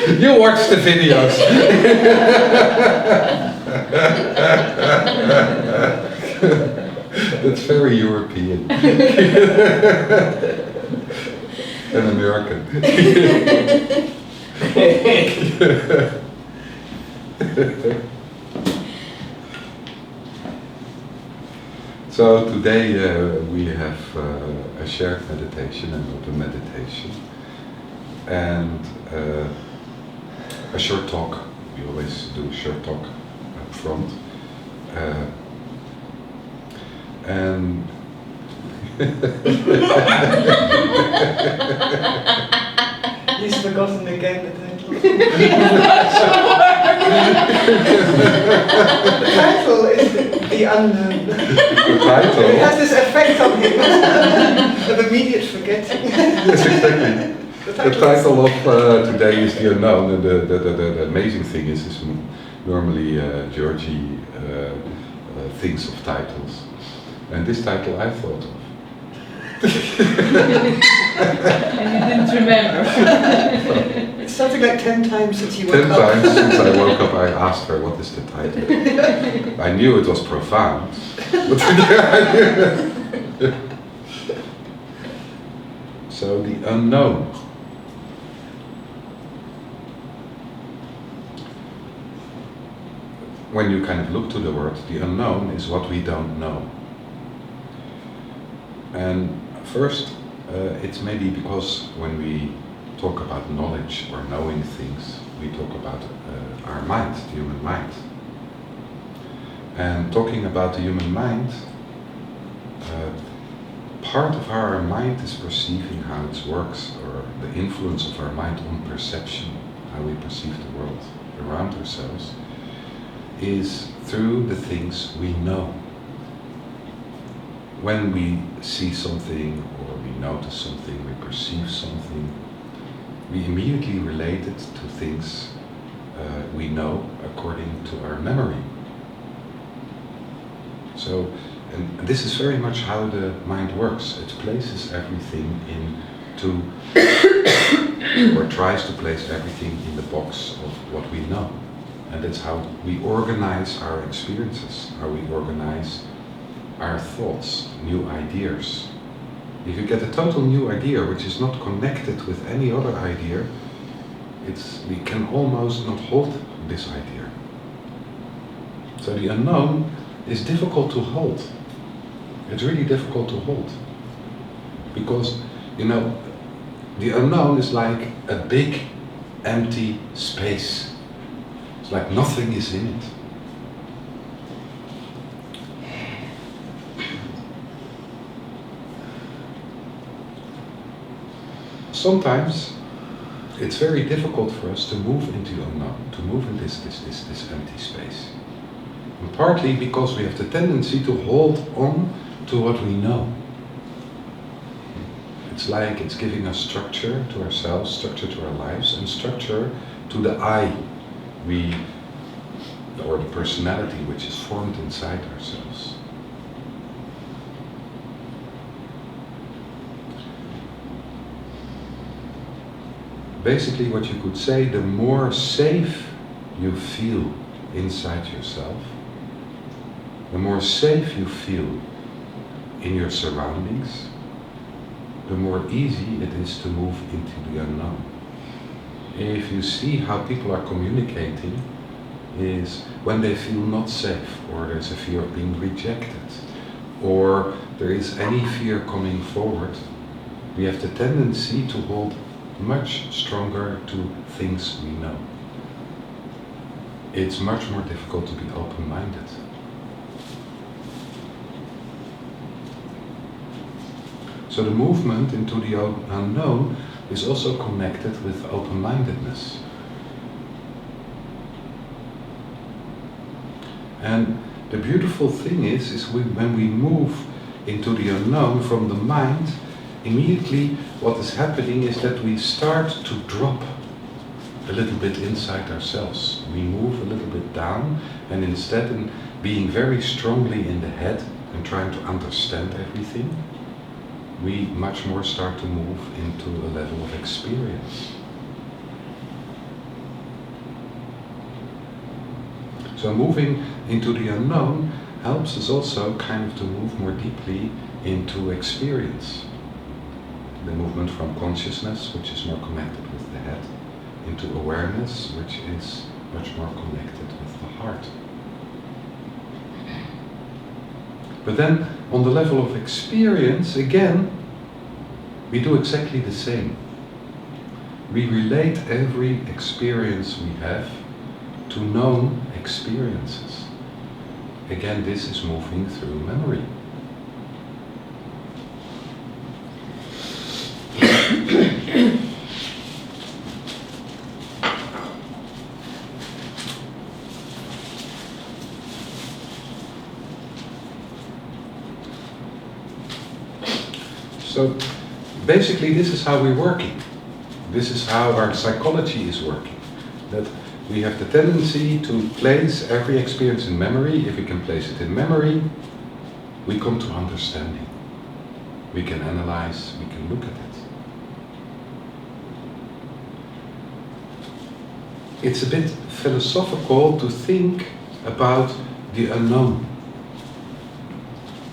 You watch the videos. That's very European. And American. So today we have a shared meditation, an open meditation, and a short talk. We always do a short talk up front. And he's forgotten again the title. The title is The Unknown. The title? It has this effect on him of immediate forgetting. Yes, exactly. The title of today is The Unknown, and the amazing thing is normally Georgie thinks of titles. And this title I thought of. And you didn't remember. It's something like 10 times since you woke 10 up. times since I woke up I asked her, what is the title? I knew it was profound. But so the unknown. When you kind of look to the word, the unknown is what we don't know. And first, it's maybe because when we talk about knowledge or knowing things, we talk about our mind, the human mind. And talking about the human mind, part of how our mind is perceiving how it works, or the influence of our mind on perception, how we perceive the world around ourselves, is through the things we know. When we see something, or we notice something, we perceive something, we immediately relate it to things we know according to our memory. So, and this is very much how the mind works. It places everything into, or tries to place everything in the box of what we know. And that's how we organize our experiences, how we organize our thoughts, new ideas. If you get a total new idea which is not connected with any other idea, we can almost not hold this idea. So the unknown is difficult to hold. It's really difficult to hold. Because, you know, the unknown is like a big empty space. It's like nothing is in it. Sometimes it's very difficult for us to move into the unknown, to move in this empty space. And partly because we have the tendency to hold on to what we know. It's like it's giving us structure to ourselves, structure to our lives, and structure to the I, or the personality which is formed inside ourselves. Basically what you could say, the more safe you feel inside yourself, the more safe you feel in your surroundings, the more easy it is to move into the unknown. If you see how people are communicating, is when they feel not safe, or there's a fear of being rejected, or there is any fear coming forward, we have the tendency to hold much stronger to things we know. It's much more difficult to be open-minded. So the movement into the unknown is also connected with open-mindedness. And the beautiful thing is when we move into the unknown from the mind, immediately what is happening is that we start to drop a little bit inside ourselves. We move a little bit down, and instead of being very strongly in the head and trying to understand everything, we much more start to move into a level of experience. So moving into the unknown helps us also kind of to move more deeply into experience. The movement from consciousness, which is more connected with the head, into awareness, which is much more connected with the heart. But then, on the level of experience, again, we do exactly the same. We relate every experience we have to known experiences. Again, this is moving through memory. So basically this is how we're working. This is how our psychology is working. That we have the tendency to place every experience in memory. If we can place it in memory, we come to understanding. We can analyze, we can look at it. It's a bit philosophical to think about the unknown,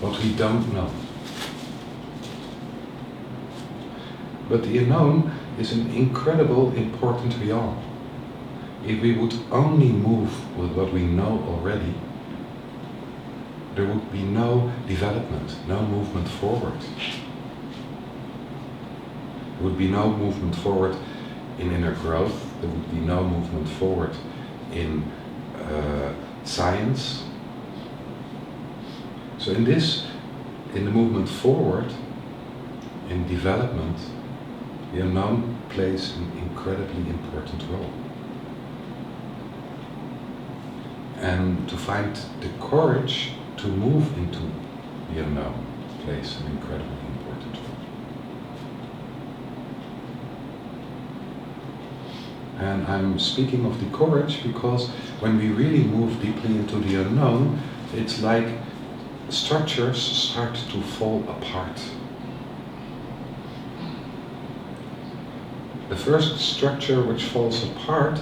what we don't know. But the unknown is an incredible, important realm. If we would only move with what we know already, there would be no development, no movement forward. There would be no movement forward in inner growth, there would be no movement forward in science. So in the movement forward, in development, the unknown plays an incredibly important role. And to find the courage to move into the unknown plays an incredibly important role. And I'm speaking of the courage because when we really move deeply into the unknown, it's like structures start to fall apart. The first structure which falls apart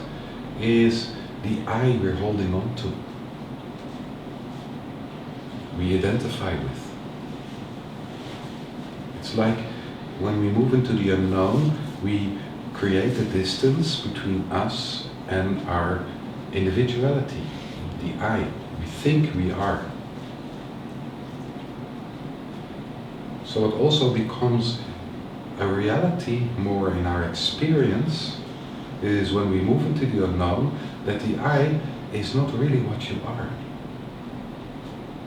is the I we're holding on to. We identify with. It's like when we move into the unknown, we create a distance between us and our individuality, the I. We think we are. So it also becomes a reality more in our experience is when we move into the unknown that the I is not really what you are.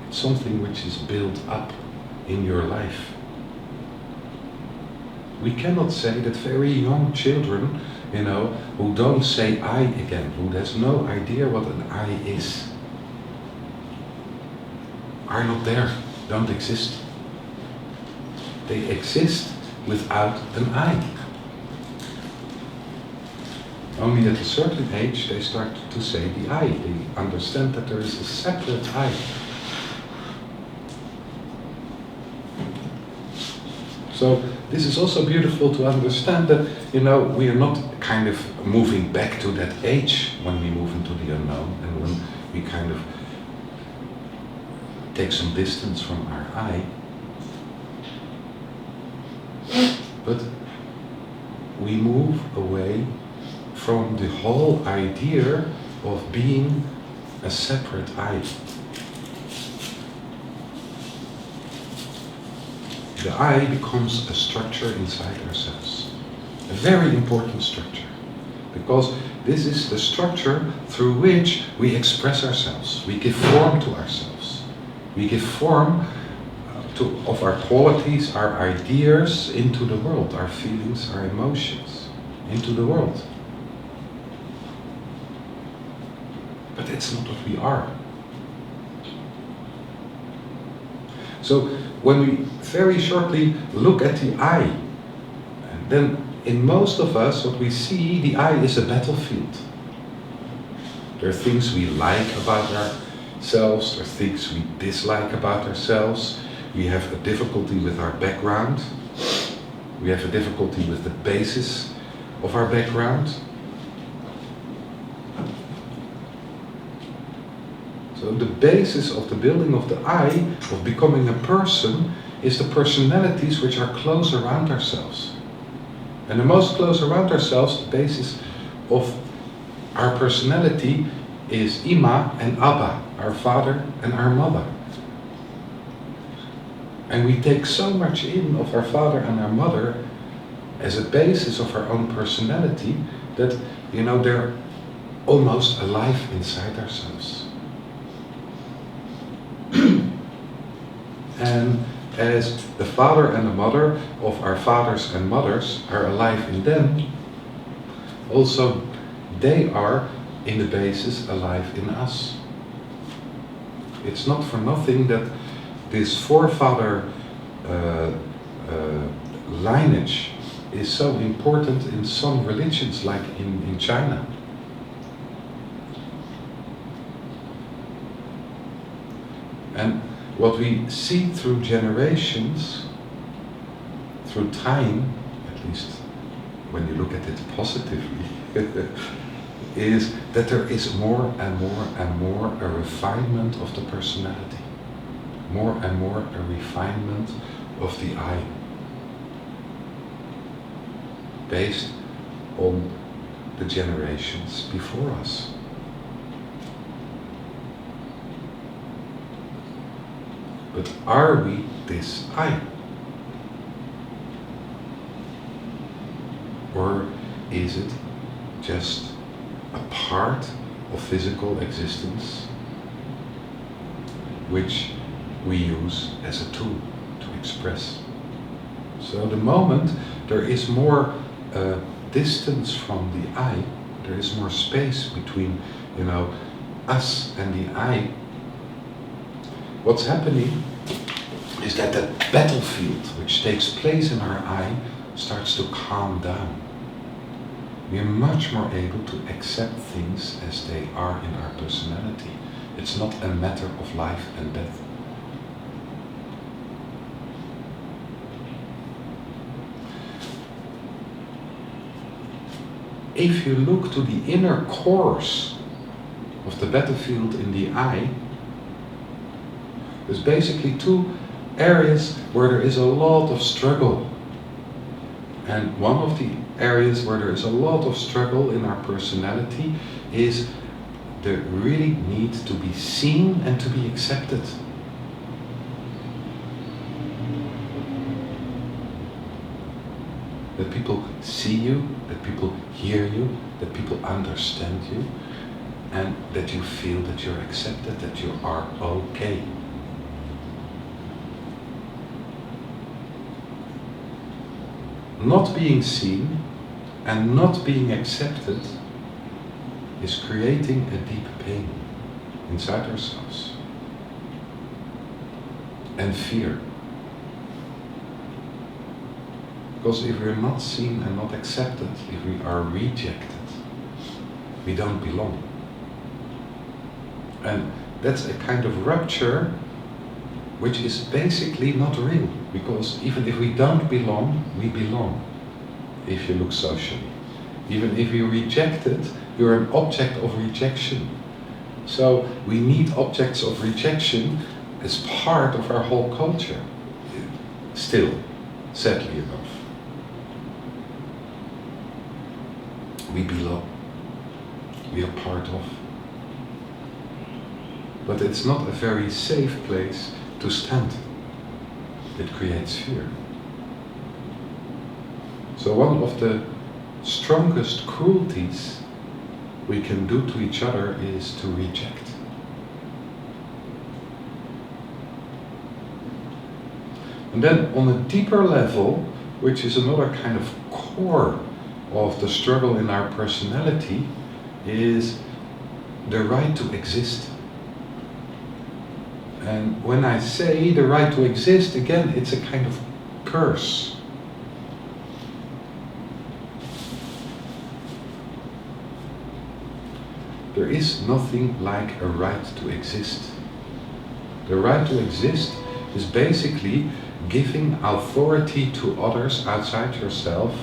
It's something which is built up in your life. We cannot say that very young children, who don't say I again, who has no idea what an I is, are not there, don't exist. They exist without an I. Only at a certain age they start to say the I. They understand that there is a separate I. So this is also beautiful to understand that, we are not kind of moving back to that age when we move into the unknown and when we kind of take some distance from our I. But we move away from the whole idea of being a separate I. The I becomes a structure inside ourselves. A very important structure. Because this is the structure through which we express ourselves. We give form to ourselves. We give form of our qualities, our ideas into the world, our feelings, our emotions into the world. But that's not what we are. So when we very shortly look at the I, then in most of us what we see, the I is a battlefield. There are things we like about ourselves, there are things we dislike about ourselves. We have a difficulty with our background. We have a difficulty with the basis of our background. So the basis of the building of the I, of becoming a person, is the personalities which are close around ourselves. And the most close around ourselves, the basis of our personality is Ima and Abba, our father and our mother. And we take so much in of our father and our mother as a basis of our own personality that, you know, they're almost alive inside ourselves. And as the father and the mother of our fathers and mothers are alive in them, also they are in the basis alive in us. It's not for nothing that this forefather lineage is so important in some religions, like in China. And what we see through generations, through time, at least when you look at it positively, is that there is more and more and more a refinement of the personality. More and more a refinement of the I. Based on the generations before us. But are we this I? Or is it just a part of physical existence which we use as a tool to express? So the moment there is more distance from the I, there is more space between, you know, us and the I, what's happening is that the battlefield which takes place in our I starts to calm down. We are much more able to accept things as they are in our personality. It's not a matter of life and death. If you look to the inner cores of the battlefield in the I, there's basically two areas where there is a lot of struggle. And one of the areas where there is a lot of struggle in our personality is the really need to be seen and to be accepted. That people see you, that people hear you, that people understand you, and that you feel that you're accepted, that you are okay. Not being seen and not being accepted is creating a deep pain inside ourselves. And fear. Because if we're not seen and not accepted, if we are rejected, we don't belong. And that's a kind of rupture which is basically not real. Because even if we don't belong, we belong. If you look socially. Even if you're rejected, you're an object of rejection. So we need objects of rejection as part of our whole culture. Still, sadly enough. We belong. We are part of. But it's not a very safe place to stand. It creates fear. So one of the strongest cruelties we can do to each other is to reject. And then on a deeper level, which is another kind of core of the struggle in our personality, is the right to exist. And when I say the right to exist, again, it's a kind of curse. There is nothing like a right to exist. The right to exist is basically giving authority to others outside yourself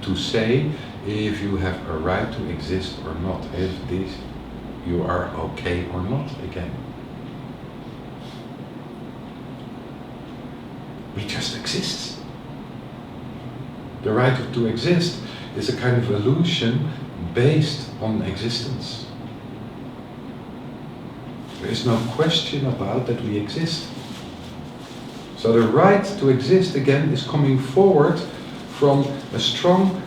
to say if you have a right to exist or not, if this you are okay or not again. We just exist. The right to exist is a kind of illusion based on existence. There is no question about that we exist. So the right to exist again is coming forward from a strong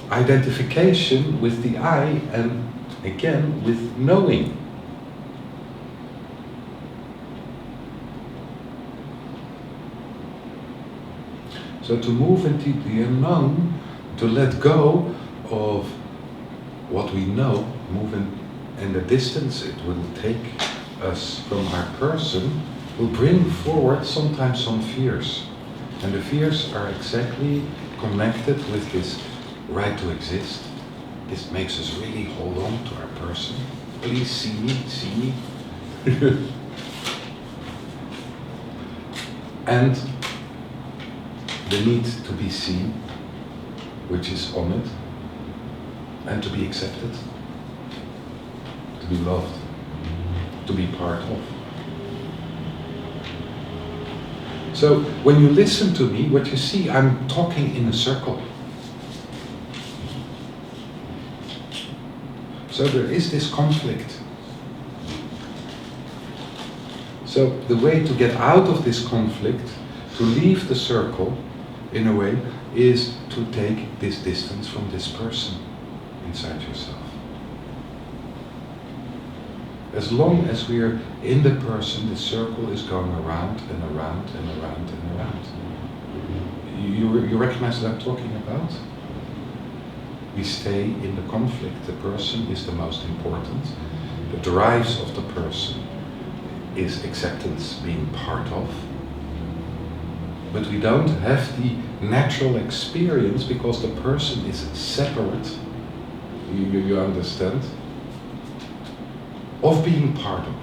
identification with the I and again with knowing. So to move into the unknown, to let go of what we know, move in the distance it will take us from our person, will bring forward sometimes some fears. And the fears are exactly connected with this right to exist. This makes us really hold on to our person. Please see me, see me. And the need to be seen, which is on it, and to be accepted, to be loved, to be part of. So when you listen to me, what you see, I'm talking in a circle. So there is this conflict. So the way to get out of this conflict, to leave the circle, in a way, is to take this distance from this person inside yourself. As long as we are in the person, the circle is going around and around and around and around. You recognize what I'm talking about? We stay in the conflict. The person is the most important. The drives of the person is acceptance, being part of. But we don't have the natural experience because the person is separate. You understand? Of being part of.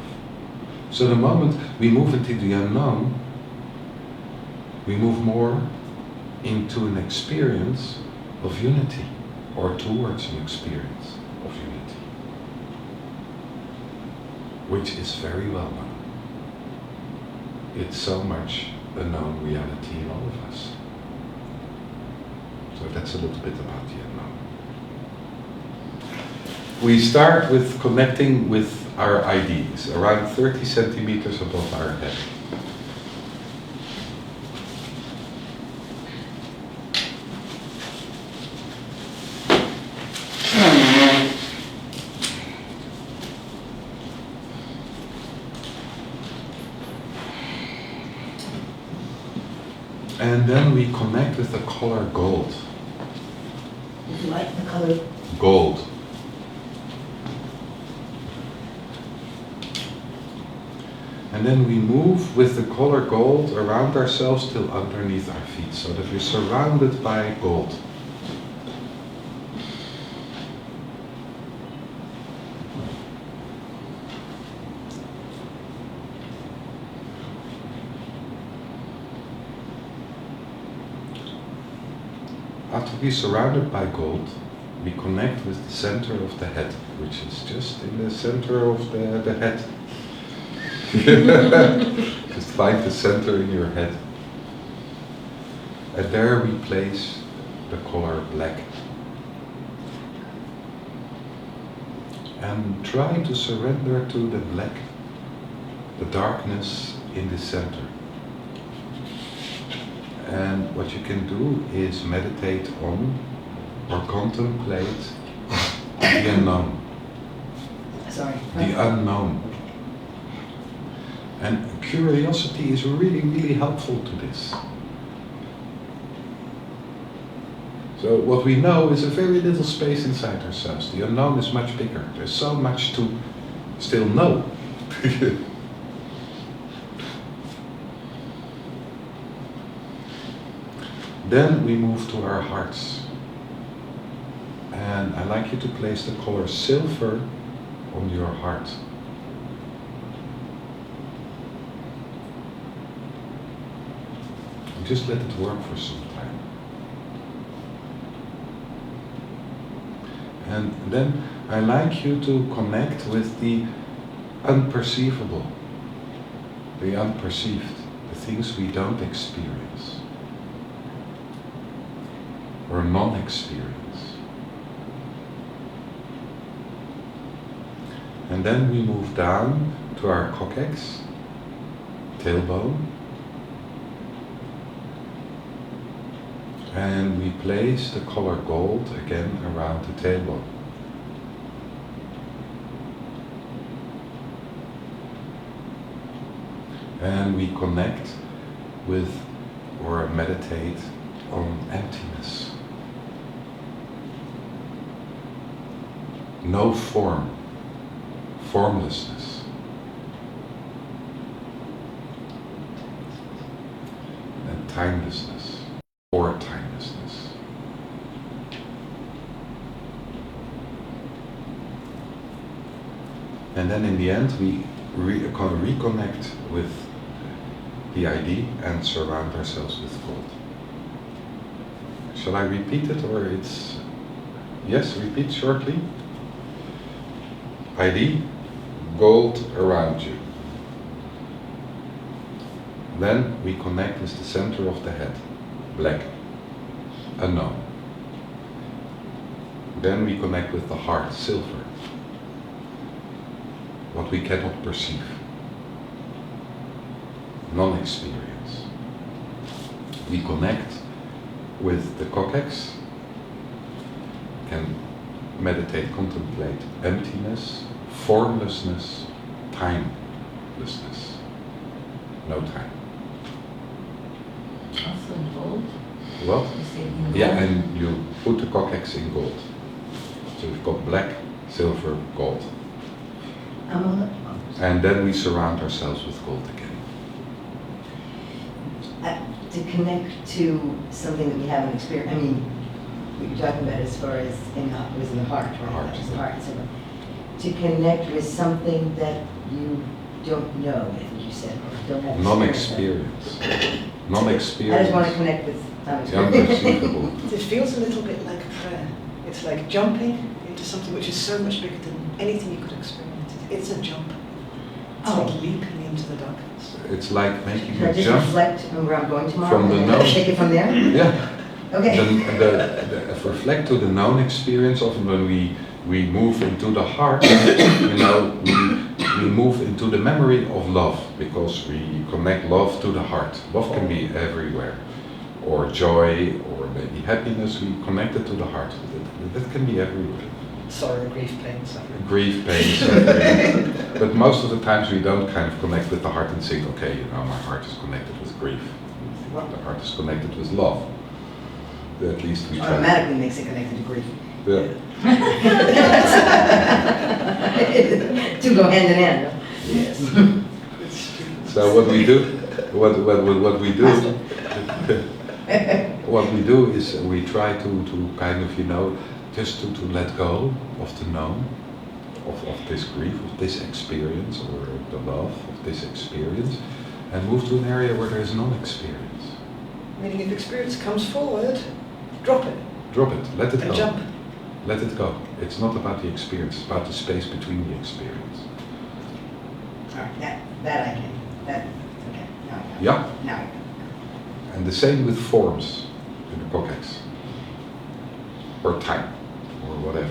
So the moment we move into the unknown, we move more into an experience of unity, or towards an experience of unity, which is very well known. It's so much a known reality in all of us. So that's a little bit about the unknown. We start with connecting with our ideas, around 30 centimeters above our head. And then we connect with the color gold. Would you like the color? Gold. And then we move with the color gold around ourselves till underneath our feet, so that we're surrounded by gold. After we're surrounded by gold, we connect with the center of the head, which is just in the center of the head. Just find the center in your head. And there we place the color black. And try to surrender to the black, the darkness in the center. And what you can do is meditate on or contemplate the unknown. Sorry. The unknown. And curiosity is really, really helpful to this. So what we know is a very little space inside ourselves. The unknown is much bigger. There's so much to still know. Then we move to our hearts. And I'd like you to place the color silver on your heart. And just let it work for some time. And then I'd like you to connect with the unperceivable, the unperceived, the things we don't experience or non-experience. And then we move down to our coccyx, tailbone, and we place the color gold again around the tailbone. And we connect with or meditate on emptiness. No form, formlessness. And timelessness, or timelessness. And then in the end we reconnect with the ID and surround ourselves with gold. Shall I repeat it, or it's... Yes, repeat shortly. ID, gold around you. Then we connect with the center of the head, black, unknown. Then we connect with the heart, silver, what we cannot perceive, non-experience. We connect with the coccyx, can meditate, contemplate emptiness, formlessness, timelessness, no time. Also in gold? What? You say in gold? Yeah, and you put the coccyx in gold. So we've got black, silver, gold. And then we surround ourselves with gold again. To connect to something that we haven't experienced, I mean, what you're talking about as far as it was in the heart, right? Heart, That was the yeah. heart. So to connect with something that you don't know, I think you said, or don't have Non-experience. Non-experience. I just want to connect with Unperceivable. It feels a little bit like a prayer. It's like jumping into something which is so much bigger than anything you could experience. It's a jump. It's Oh. like leaping into the darkness. It's like making Can I a just jump reflect on where I'm going tomorrow? from the and known. Take it from there? Yeah. Okay. Reflect to the known experience. Often when we move into the heart, you know, we move into the memory of love, because we connect love to the heart. Love can be everywhere, or joy, or maybe happiness. We connect it to the heart. That can be everywhere. Sorrow, grief, pain, suffering. Grief, pain, suffering. But most of the times we don't kind of connect with the heart and think, okay, you know, my heart is connected with grief. The heart is connected with love. At least we try. Automatically makes it connected to grief. Yeah. Two go hand in hand. Yes. So what we do, what we do, what we do is we try to kind of, you know, just to let go of the known, of this grief, of this experience, or the love of this experience, and move to an area where there is non-experience. Meaning if experience comes forward, drop it Drop it, let it and go. jump. Let it go. It's not about the experience, it's about the space between the experience. Alright, that I can. That, okay, now I got it. Yeah? Now I got it. And the same with forms in the coccyx, or time, or whatever.